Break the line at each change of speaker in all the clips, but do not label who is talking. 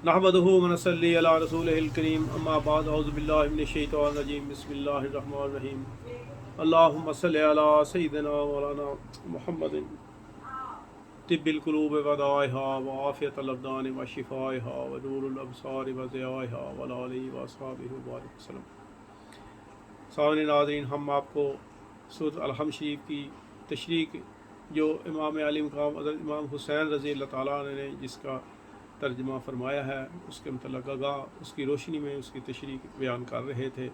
नहमदुहु व नसल्ली अला रसूलिहिल करीम अम्मा बाद औज़ु बिल्लाहि मिनश शैतानिर रजीम बिस्मिल्लाहिर रहमानिर रहीम अल्लाहुम्मा सल्लि अला सय्यिदिना मौलाना मुहम्मदिन तिब्बिल क़ुलूब व दाइहा व आफ़ियतल अबदान व शिफ़ाइहा व नूरुल अबसार व ज़ियाइहा व आलिहि व अस्हाबिहि व बारिक वसल्लम। सामने नाज़रीन, हम आपको सूरत अल-हम शरीफ की तशरीह जो इमाम आली मक़ाम हज़रत इमाम हुसैन रज़ी अल्लाह ताला ने जिसका तर्जमा फरमाया है उसके मतलब आगाह उसकी रोशनी में उसकी तशरीह बयान कर रहे थे।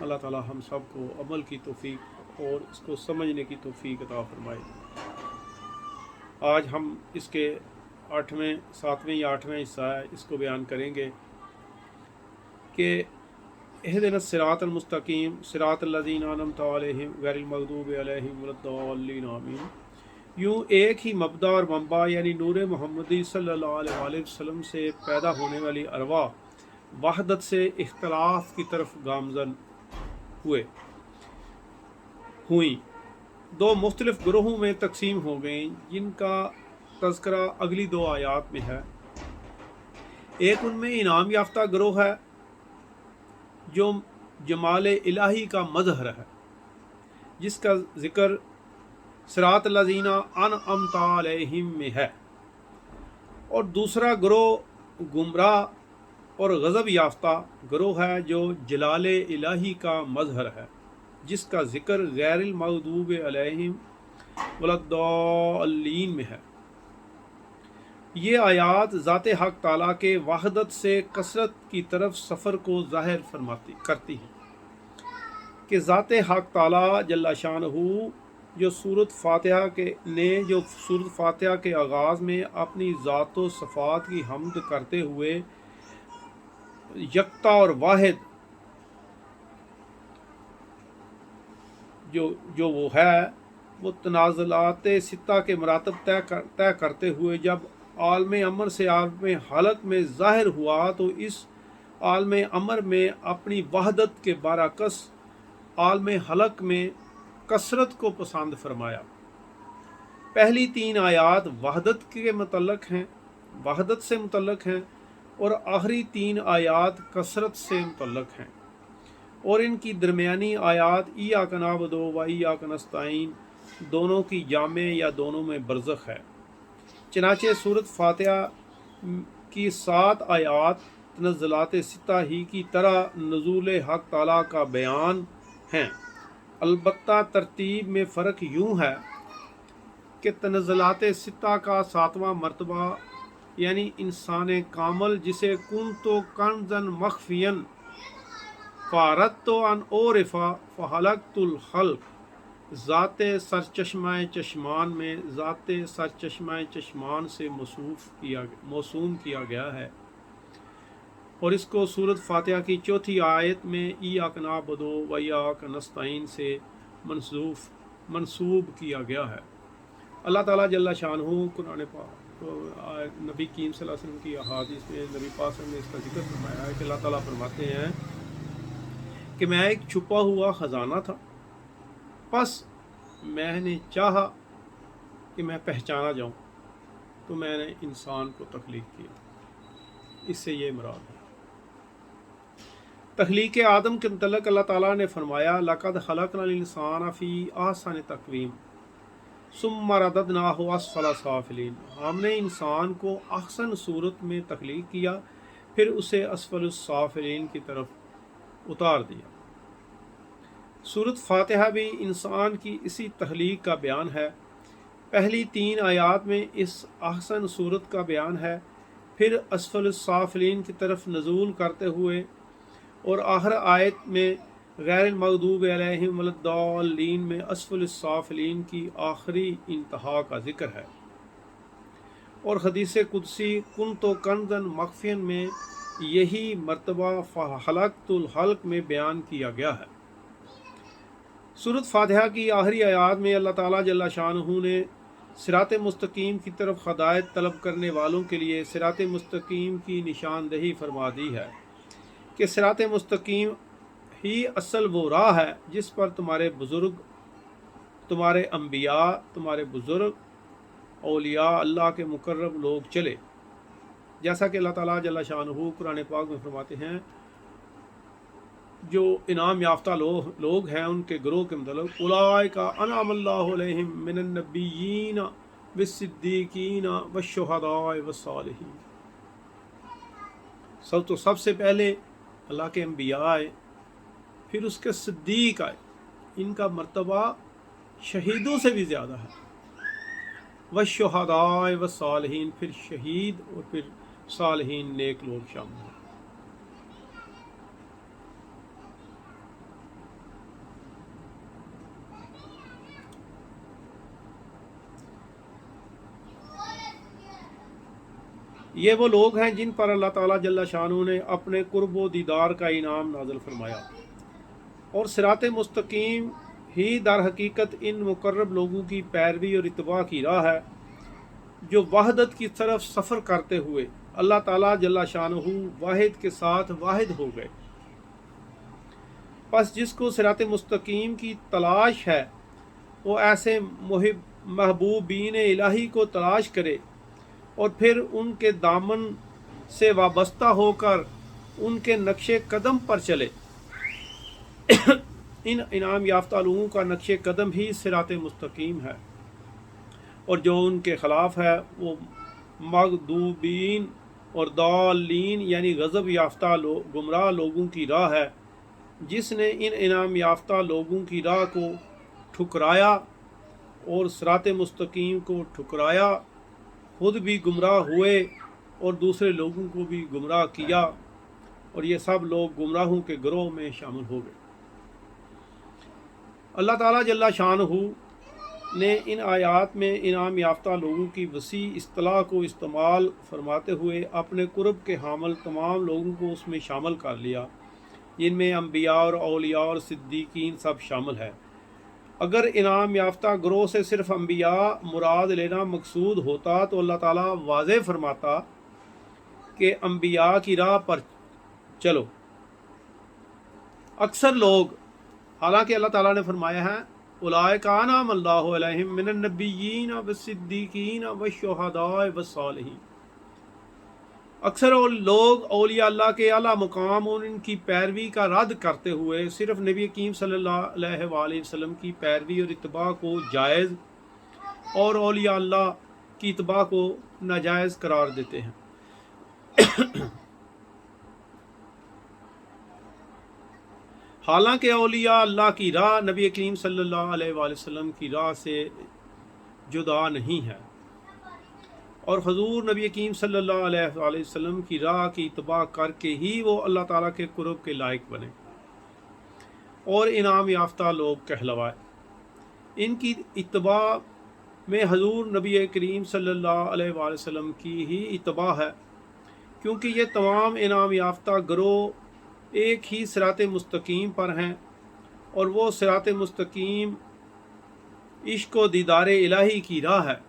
अल्लाह ताला हम सब को अमल की तौफीक और इसको समझने की तौफीक अता फरमाए। आज हम इसके 7वें या 8वें हिस्सा है, इसको बयान करेंगे कि इहदिना सिरातल मुस्तकीम सिरातल लज़ीना अनअमता अलैहिम गैरिल मग़दूबि अलैहिम वलद्दाल्लीन आमीन। यूँ एक ही मबदा और मंबा यानी नूर मोहम्मदी सल्लल्लाहु अलैहि वसल्लम से पैदा होने वाली अरवा वहदत से इख्तलाफ की तरफ गामजन हुई दो मुख्तलिफ ग्रोहों में तकसीम हो गई, जिनका तज़किरा अगली दो आयात में है। एक उनमें इनाम याफ्ता ग्रोह है जो जमाल इलाही का मज़हर है, जिसका ज़िक्र सिरात लज़ीना अनअमता अलैहिम में है, और दूसरा ग्रोह गुमराह और गज़ब याफ्ता ग्रोह है जो जलाल इलाही का मज़हर है, जिसका ज़िक्र गैरिल मग़दूब अलैहिम वलद्दाल्लीन में है। ये आयात ज़ात हक़ ताला के वहदत से कसरत की तरफ सफ़र को ज़ाहिर करती हैं कि ज़ात हक़ ताला जल्ला शानहू जो सूरत फातिहा के आगाज़ में अपनी ज़ात व सफ़ात की हम्द करते हुए यकता और वाहिद जो वो है, वो तनाज़ुलात सित्ता के मरातब तय करते हुए जब आलम अमर से आलम हलक में ज़ाहिर हुआ, तो इस आलम अमर में अपनी वहदत के बरअक्स आलम हलक में कसरत को पसंद फरमाया। पहली 3 आयात वहदत से मुतल्लक हैं और आखिरी 3 आयात कसरत से मुतल्लक हैं, और इनकी दरमियानी आयात इय्याका नअबुदु व इय्याका नस्तईन दोनों की जामे या दोनों में बरज़ख है। चनाचे सूरत फातिहा की 7 आयात तनज़्ज़ुलात सित्ता ही की तरह नुज़ूल हक़ ताला का बयान हैं, अलबत्ता तरतीब में फ़र्क यूँ है कि तनज़्ज़ुलात सित्ता का 7वां मरतबा यानी इंसान कामल जिसे कुन्तु कंज़न मख़फ़ियन फ़अरदतु अन ओरिफ़ा फ़हलक़तुल ख़ल्क़ ज़ाते सरचश्माए चश्मान से मौसूम किया गया है, और इसको सूरत फातिहा की 4थी आयत में इय्याका नअबुदु व इय्याका नस्तईन से मंसूब किया गया है। अल्लाह ताला जल्ला शानहू कुरान पाक नबी करीम सल्लल्लाहु अलैहि वसल्लम की अहादीस में नबी पाक ने इसका जिक्र फरमाया है कि अल्लाह ताला फरमाते हैं कि मैं एक छुपा हुआ ख़जाना था, बस मैंने चाहा कि मैं पहचाना जाऊं तो मैंने इंसान को तख्लीक किया। इससे ये मुराद है। तख्लीक आदम के मुतल्लिक़ अल्लाह ताला ने फरमाया लक़द खलक़नल इंसाना फ़ी अहसनि तक़वीम सुम्मा रददनाहु अस्फ़ला साफ़िलीन। हमने इंसान को अहसन सूरत में तख्लीक किया, फिर उसे अस्फ़लुस साफ़िलीन की तरफ उतार दिया। सूरत फातिहा भी इंसान की इसी तख्लीक का बयान है। पहली 3 आयात में इस अहसन सूरत का बयान है, फिर अस्फ़लुस साफ़िलीन की तरफ नज़ूल करते हुए, और आखिर आयत में गैरिल मग़दूब अलैहिम वलद्दाल्लीन में अस्फ़लुस साफ़िलीन की आखिरी इंतहा का ज़िक्र है। और हदीस कुदसी कुन्तु कंज़न मख़फ़ियन में यही मर्तबा फ़हलक़तुल ख़ल्क़ में बयान किया गया है। सूरत फातिहा की आखिरी आयात में अल्लाह ताला जल्ला शानहू ने सिरात मुस्तकीम की तरफ हदायत तलब करने वालों के लिए सिरात मुस्तकीम की निशानदही फरमा दी है कि सिरात मुस्तकीम ही असल वो राह है जिस पर तुम्हारे बुज़ुर्ग, तुम्हारे अम्बिया, तुम्हारे बुज़ुर्ग, औलिया, अल्लाह के मुकर्रब लोग चले। जैसा कि अल्लाह ताला जल्ला शानहू कुरान पाक में फरमाते हैं, जो इनाम याफ्ता लोग हैं उनके ग्रोह के मतलब उलाइका अनअमल्लाहु अलैहिम मिनन नबिय्यीन वस्सिद्दीकीन वश्शुहदाए वस्सालिहीन। सबसे पहले अल्लाह के अंबिया आए, फिर उसके सिद्दीक आए, इनका मर्तबा शहीदों से भी ज़्यादा है। वश्शुहदाए वस्सालिहीन, फिर शहीद और फिर सालिहीन नेक लोग शामिल हैं। ये वो लोग हैं जिन पर अल्लाह ताला जल्ला शानू ने अपने कुर्ब व दीदार का इनाम नाज़िल फरमाया, और सिरात मुस्तकीम ही दर हकीकत इन मुकर्रब लोगों की पैरवी और इत्तबा की राह है, जो वहदत की तरफ सफ़र करते हुए अल्लाह ताला जल्ला शानहू वाहिद के साथ वाहिद हो गए। बस जिसको सिरात मुस्तकीम की तलाश है वो ऐसे महबूबीन इलाही को तलाश करे और फिर उनके दामन से वाबस्ता होकर उनके नक्शे कदम पर चले। इन इनाम याफ्ता लोगों का नक्शे कदम ही सिरात मुस्तकीम है, और जो उनके ख़िलाफ़ है वो मगदूबीन और दालीन यानी गज़ब याफ्ता गुमराह लोगों की राह है। जिसने इन इनाम याफ्ता लोगों की राह को ठुकराया और सिरात मुस्तकीम को ठुकराया, खुद भी गुमराह हुए और दूसरे लोगों को भी गुमराह किया, और ये सब लोग गुमराहों के गिरोह में शामिल हो गए। अल्लाह ताला जल्ला शानहू ने इन आयात में इनाम याफ्ता लोगों की वसी इस्तिलाह को इस्तेमाल फरमाते हुए अपने कुर्ब के हामिल तमाम लोगों को उसमें शामिल कर लिया, जिनमें अम्बिया और औलिया और सिद्दीकीन सब शामिल है। अगर इनाम याफ्ता ग्रोह से सिर्फ अम्बिया मुराद लेना मकसूद होता तो अल्लाह ताला वाज़ेह फरमाता कि अम्बिया की राह पर चलो। अक्सर लोग, हालांकि अल्लाह ताला ने फरमाया है उलाइका अनअमल्लाहु अलैहिम मिनन नबिय्यीन वस्सिद्दीकीन वश्शुहदाए वस्सालिहीन, अक्सर लोग औलिया अल्लाह के आला मुकाम और इनकी पैरवी का रद्द करते हुए सिर्फ नबी करीम सल्लल्लाहु अलैहि वसल्लम की पैरवी और इत्तबा को जायज़ और औलिया अल्लाह की इत्तबा को नाजायज़ करार देते हैं। हालांकि औलिया अल्लाह की राह नबी करीम सल्लल्लाहु अलैहि वसल्लम की राह से जुदा नहीं है, और हुज़ूर नबी करीम सल्लल्लाहु अलैहि वसल्लम की राह की इत्तबा करके ही वो अल्लाह ताला के कुर्ब के लायक बने और इनाम याफ्ता लोग कहलवाए। इनकी इत्तबा में हुज़ूर नबी करीम सल्लल्लाहु अलैहि वसल्लम की ही इत्तबा है, क्योंकि ये तमाम इनाम याफ्ता गिरोह एक ही सिरात मुस्तकीम पर हैं, और वो सिरात मुस्तकीम इश्क व दीदार इलाही की राह है।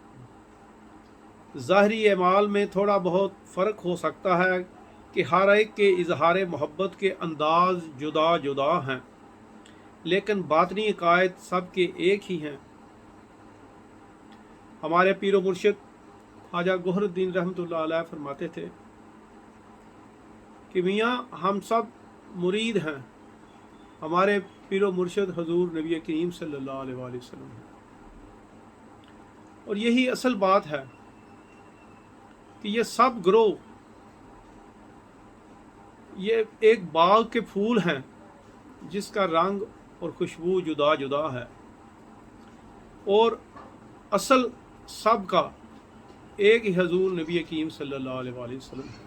ज़ाहरी अमाल में थोड़ा बहुत फ़र्क हो सकता है कि हर एक के इजहार मोहब्बत के अंदाज जुदा जुदा हैं, लेकिन बातनी अकायद सब के एक ही हैं। हमारे पीर मुर्शिद ख्वाजा गोहरुद्दीन रहमतुल्लाह अलैह फरमाते थे कि मियाँ हम सब मुरीद हैं, हमारे पीर मुर्शिद हुज़ूर नबी करीम सल्लल्लाहु अलैहि वसल्लम हैं। और यही असल बात है कि ये सब ग्रोह ये एक बाग के फूल हैं जिसका रंग और खुशबू जुदा जुदा है, और असल सब का एक ही हुज़ूर नबी करीम सल्लल्लाहु अलैहि वसल्लम है।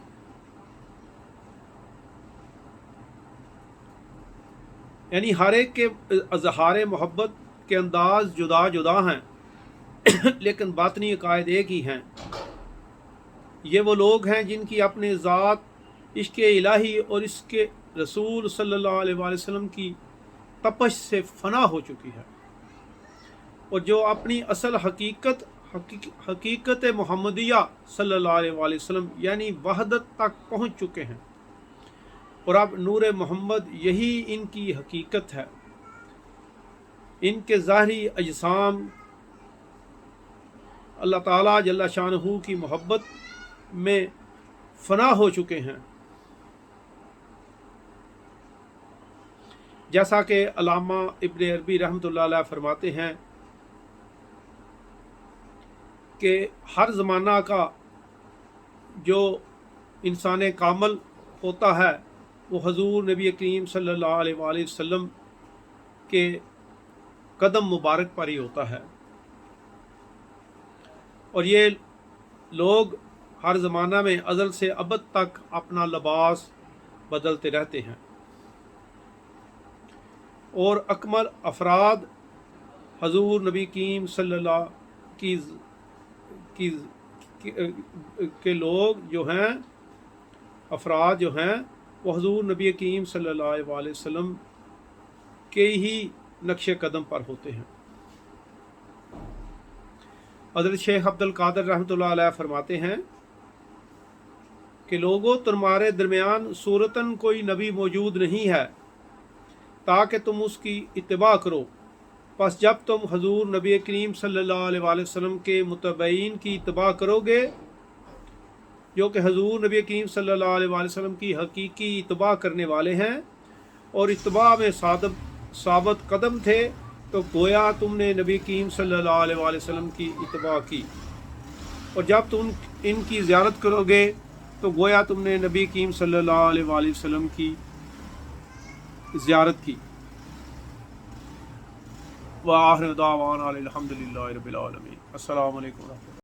यानी हर एक के इज़हार मोहब्बत के अंदाज जुदा जुदा हैं लेकिन बातनी अकायद एक ही हैं। ये वो लोग हैं जिनकी अपनी ज़ात इश्क़ इलाही और इसके रसूल सल्लल्लाहु अलैहि वसल्लम की तपश से फना हो चुकी है, और जो अपनी असल हकीकत मुहम्मदिया सल्लल्लाहु अलैहि वसल्लम यानी वहदत तक पहुँच चुके हैं, और अब नूर मोहम्मद यही इनकी हकीकत है। इनके ज़ाहरी अजसाम अल्लाह ताला जल्ला शानहू की मोहब्बत में فنا ہو چکے ہیں۔ جیسا کہ علامہ ابن عربی رحمۃ اللہ علیہ فرماتے ہیں کہ ہر زمانہ کا جو انسان کامل ہوتا ہے وہ حضور نبی کریم صلی اللہ علیہ وآلہ وسلم کے قدم مبارک پر ہی ہوتا ہے، اور یہ لوگ ہر زمانہ میں ازل سے ابد تک اپنا لباس بدلتے رہتے ہیں، اور اکمل افراد حضور نبی کریم صلی اللہ کے لوگ جو ہیں، افراد جو ہیں وہ حضور نبی کریم صلی اللہ علیہ وآلہ وسلم کے ہی نقش قدم پر ہوتے ہیں۔ حضرت شیخ عبد القادر رحمۃ اللہ علیہ فرماتے ہیں کہ لوگوں تمہارے درمیان صورتاً کوئی نبی موجود نہیں ہے تاکہ تم اس کی اتباع کرو، پس جب تم حضور نبی کریم صلی اللہ علیہ وآلہ وسلم کے متبعین کی اتباع کرو گے جو کہ حضور نبی کریم صلی اللہ علیہ وآلہ وسلم کی حقیقی اتباع کرنے والے ہیں اور اتباع میں ثابت قدم تھے، تو گویا تم نے نبی کریم صلی اللہ علیہ وآلہ وسلم کی اتباع کی، اور جب تم ان کی زیارت کرو گے تو گویا تم نے نبی کریم صلی اللہ علیہ وآلہ وسلم کی زیارت کی۔ وآخر دعوانا الحمدللہ رب العالمین۔ السلام علیکم ورحمۃ اللہ۔